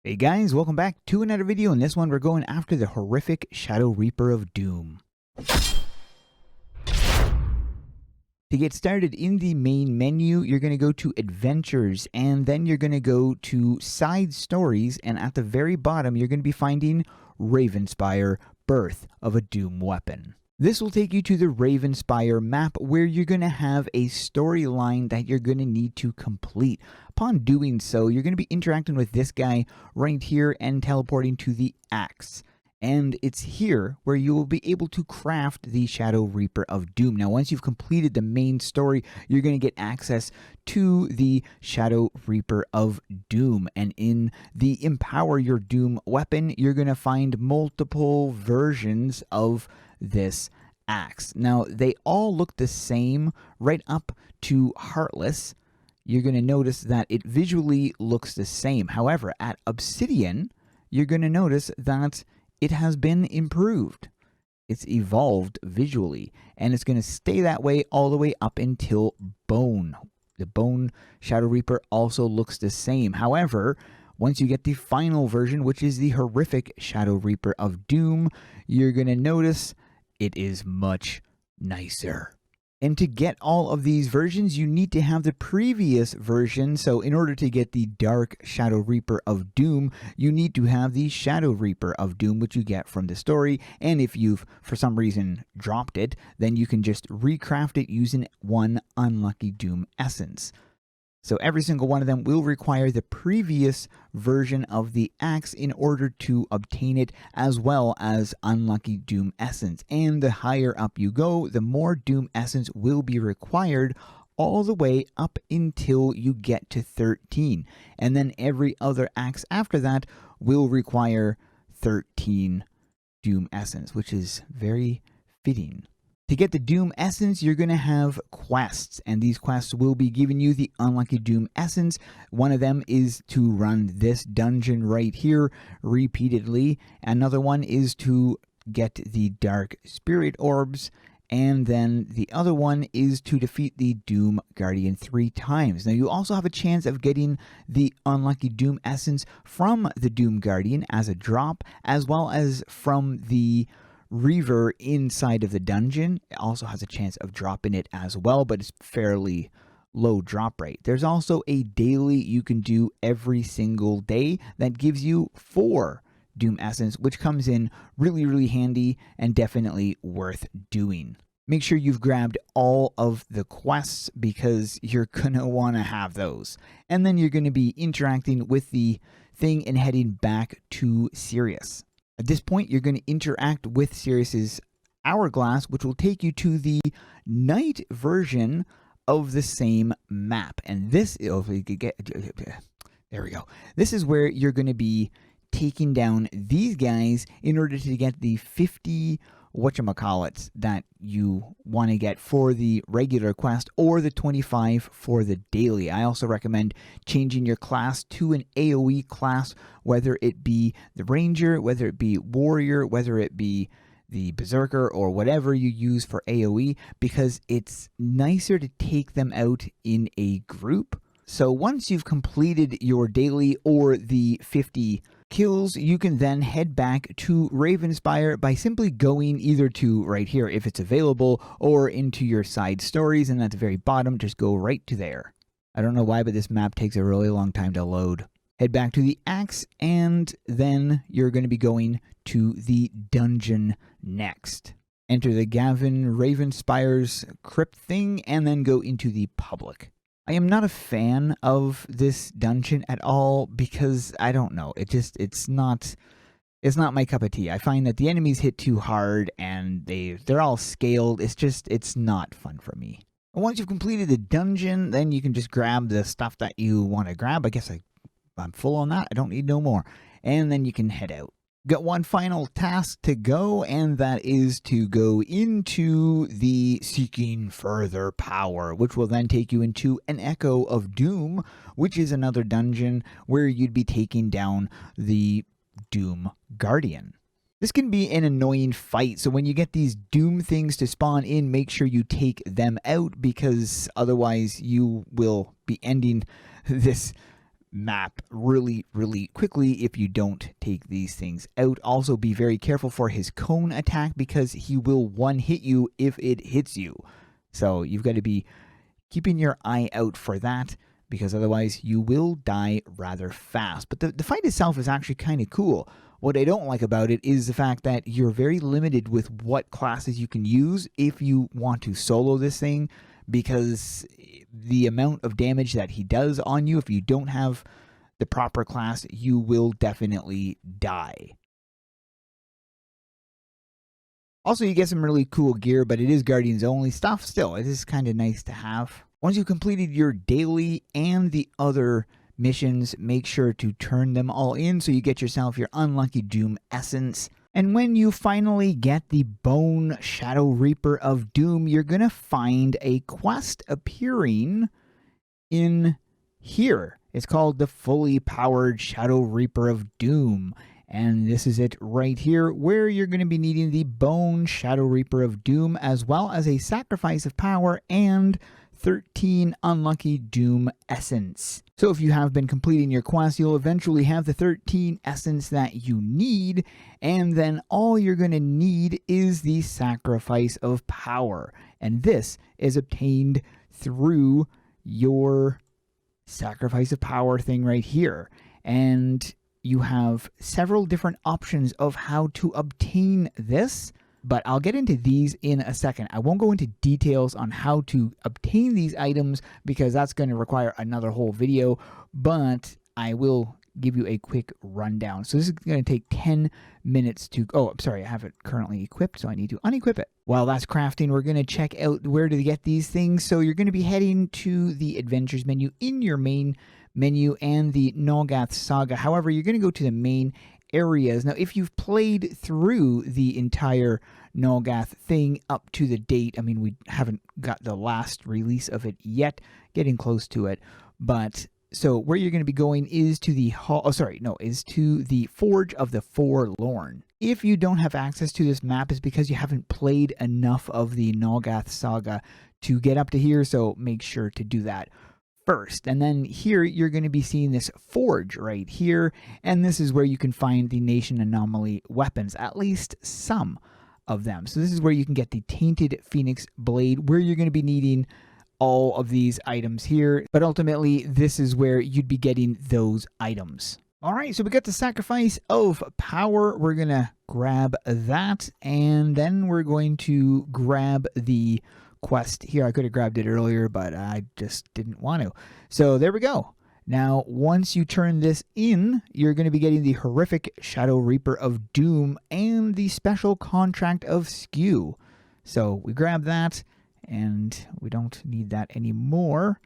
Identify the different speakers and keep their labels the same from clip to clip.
Speaker 1: Hey guys, welcome back to another video. In this one, we're going after the horrific ShadowReaper of Doom. To get started in the main menu, you're going to go to Adventures, and then you're going to go to Side Stories, and at the very bottom, you're going to be finding Ravenspire, Birth of a Doom Weapon. This will take you to the Ravenspire map where you're going to have a storyline that you're going to need to complete. Upon doing so, you're going to be interacting with this guy right here and teleporting to the axe. And it's here where you will be able to craft the ShadowReaper of Doom. Now, once you've completed the main story, you're going to get access to the ShadowReaper of Doom. And in the Empower Your Doom weapon, you're going to find multiple versions of this axe. Now, they all look the same right up to Heartless. You're going to notice that it visually looks the same. However, at Obsidian, you're going to notice that it has been improved. It's evolved visually, and it's going to stay that way all the way up until Bone. The Bone ShadowReaper also looks the same. However, once you get the final version, which is the horrific ShadowReaper of Doom, you're going to notice it is much nicer. And to get all of these versions, you need to have the previous version. So in order to get the Dark ShadowReaper of Doom, you need to have the ShadowReaper of Doom, which you get from the story. And if you've, for some reason, dropped it, then you can just recraft it using one Unlucky Doom essence. So every single one of them will require the previous version of the axe in order to obtain it, as well as Unlucky Doom Essence. And the higher up you go, the more Doom Essence will be required, all the way up until you get to 13. And then every other axe after that will require 13 Doom Essence, which is very fitting. To get the Doom Essence, you're going to have quests, and these quests will be giving you the Unlucky Doom Essence. One of them is to run this dungeon right here repeatedly. Another one is to get the Dark Spirit Orbs, and then the other one is to defeat the Doom Guardian 3 times. Now, you also have a chance of getting the Unlucky Doom Essence from the Doom Guardian as a drop, as well as from the Reaver inside of the dungeon. It also has a chance of dropping it as well, but it's fairly low drop rate. There's also a daily you can do every single day that gives you 4 Doom Essence, which comes in really handy and definitely worth doing. Make sure you've grabbed all of the quests because you're going to want to have those. And then you're going to be interacting with the thing and heading back to Sirius. At this point, you're going to interact with Sirius's hourglass, which will take you to the night version of the same map. And this, there we go. This is where you're going to be taking down these guys in order to get the 50 whatchamacallits that you want to get for the regular quest, or the 25 for the daily. I also recommend changing your class to an AoE class, whether it be the Ranger, whether it be Warrior, whether it be the Berserker, or whatever you use for AoE, because it's nicer to take them out in a group. So once you've completed your daily or the 50 kills, you can then head back to Ravenspire by simply going either to right here if it's available, or into your side stories, and at the very bottom, just go right to there. I don't know why, but this map takes a really long time to load. Head back to the axe, and then you're going to be going to the dungeon next. Enter the Gavin Ravenspire's crypt thing, and then go into the public. I am not a fan of this dungeon at all because I don't know. It's not my cup of tea. I find that the enemies hit too hard and they're all scaled. It's not fun for me. Once you've completed the dungeon, then you can just grab the stuff that you want to grab. I guess I'm full on that. I don't need no more. And then you can head out. Got one final task to go, and that is to go into the Seeking Further Power, which will then take you into an Echo of Doom, which is another dungeon where you'd be taking down the Doom Guardian. This can be an annoying fight, so when you get these Doom things to spawn in, make sure you take them out, because otherwise you will be ending this map really, really quickly if you don't take these things out. Also, be very careful for his cone attack because he will one-hit you if it hits you. So you've got to be keeping your eye out for that, because otherwise you will die rather fast. But the fight itself is actually kind of cool. What I don't like about it is the fact that you're very limited with what classes you can use if you want to solo this thing, because the amount of damage that he does on you, if you don't have the proper class, you will definitely die. Also, you get some really cool gear, but it is Guardians only stuff. Still, it is kind of nice to have. Once you've completed your daily and the other missions, make sure to turn them all in so you get yourself your Unlucky Doom Essence. And when you finally get the Bone ShadowReaper of Doom, you're going to find a quest appearing in here. It's called the Fully Powered ShadowReaper of Doom. And this is it right here, where you're going to be needing the Bone ShadowReaper of Doom, as well as a Sacrifice of Power and 13 Unlucky Doom Essence. So if you have been completing your quest, you'll eventually have the 13 Essence that you need, and then all you're going to need is the Sacrifice of Power. And this is obtained through your Sacrifice of Power thing right here. And you have several different options of how to obtain this, but I'll get into these in a second. I won't go into details on how to obtain these items because that's going to require another whole video, but I will give you a quick rundown. So this is going to take 10 minutes to... Oh, I'm sorry, I have it currently equipped, so I need to unequip it. While that's crafting, we're going to check out where to get these things. So you're going to be heading to the Adventures menu in your main menu and the Nolgath Saga. However, you're going to go to the main areas. Now, if you've played through the entire Nolgath thing up to the date, I mean, we haven't got the last release of it yet, getting close to it, but so where you're going to be going is to the is to the Forge of the Forlorn. If you don't have access to this map, it's because you haven't played enough of the Nolgath Saga to get up to here, so make sure to do that first. And then here you're going to be seeing this forge right here, and this is where you can find the Nation Anomaly weapons, at least some of them. So this is where you can get the Tainted Phoenix Blade, where you're going to be needing all of these items here, but ultimately this is where you'd be getting those items. All right, so we got the Sacrifice of Power. We're going to grab that, and then we're going to grab the quest here. I could have grabbed it earlier, but I just didn't want to. So there we go. Now, once you turn this in, you're going to be getting the Horrific ShadowReaper of Doom and the Special Contract of Skew. So we grab that, and we don't need that anymore.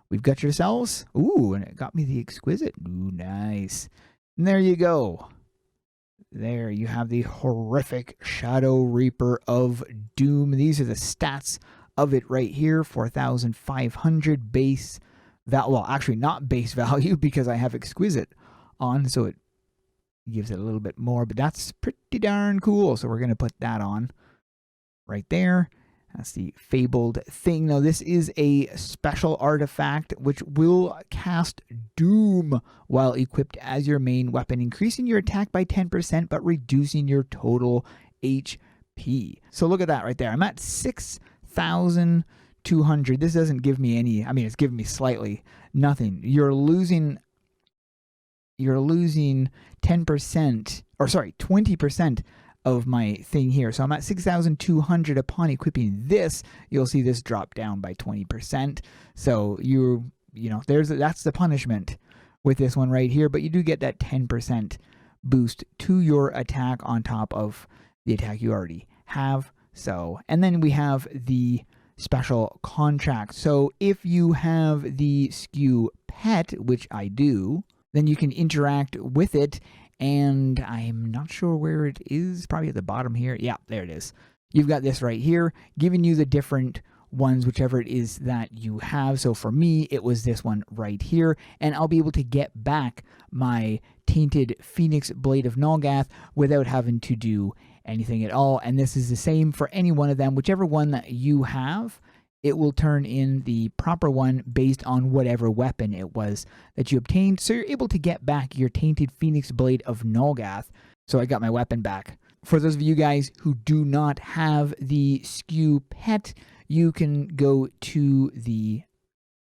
Speaker 1: We've got yourselves. Ooh, and it got me the Exquisite. Ooh, nice. And there you go. There you have the Horrific ShadowReaper of Doom. These are the stats of it right here. 4,500 base value. Well, actually not base value because I have Exquisite on, so it gives it a little bit more, but that's pretty darn cool. So we're going to put that on right there. That's the Fabled thing. Now, this is a special artifact which will cast Doom while equipped as your main weapon, increasing your attack by 10%, but reducing your total HP. So look at that right there. I'm at 6,200. This doesn't give me any, I mean, it's giving me slightly nothing. You're losing 10%, or sorry, 20% of my thing here. So I'm at 6,200 upon equipping this. You'll see this drop down by 20%. So you know, that's the punishment with this one right here, but you do get that 10% boost to your attack on top of the attack you already have. So, and then we have the special contract. So if you have the Skew pet, which I do, then you can interact with it. And I'm not sure where it is, probably at the bottom here. Yeah, there it is. You've got this right here, giving you the different ones, whichever it is that you have. So for me, it was this one right here, and I'll be able to get back my Tainted Phoenix Blade of Nolgath without having to do anything at all. And this is the same for any one of them, whichever one that you have. it will turn in the proper one based on whatever weapon it was that you obtained. So you're able to get back your Tainted Phoenix Blade of Nolgath. So I got my weapon back. For those of you guys who do not have the SKU pet, you can go to the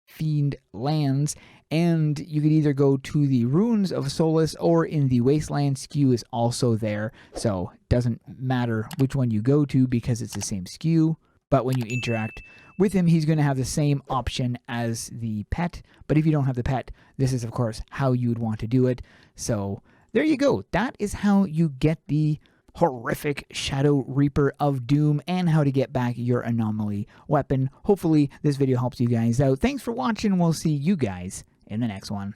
Speaker 1: Fiend Lands, and you can either go to the Ruins of Solace or in the Wasteland. SKU is also there, so it doesn't matter which one you go to because it's the same SKU. But when you interact with him, he's going to have the same option as the pet. But if you don't have the pet, this is, of course, how you would want to do it. So there you go. That is how you get the horrific ShadowReaper of Doom and how to get back your Anomaly weapon. Hopefully, this video helps you guys out. Thanks for watching. We'll see you guys in the next one.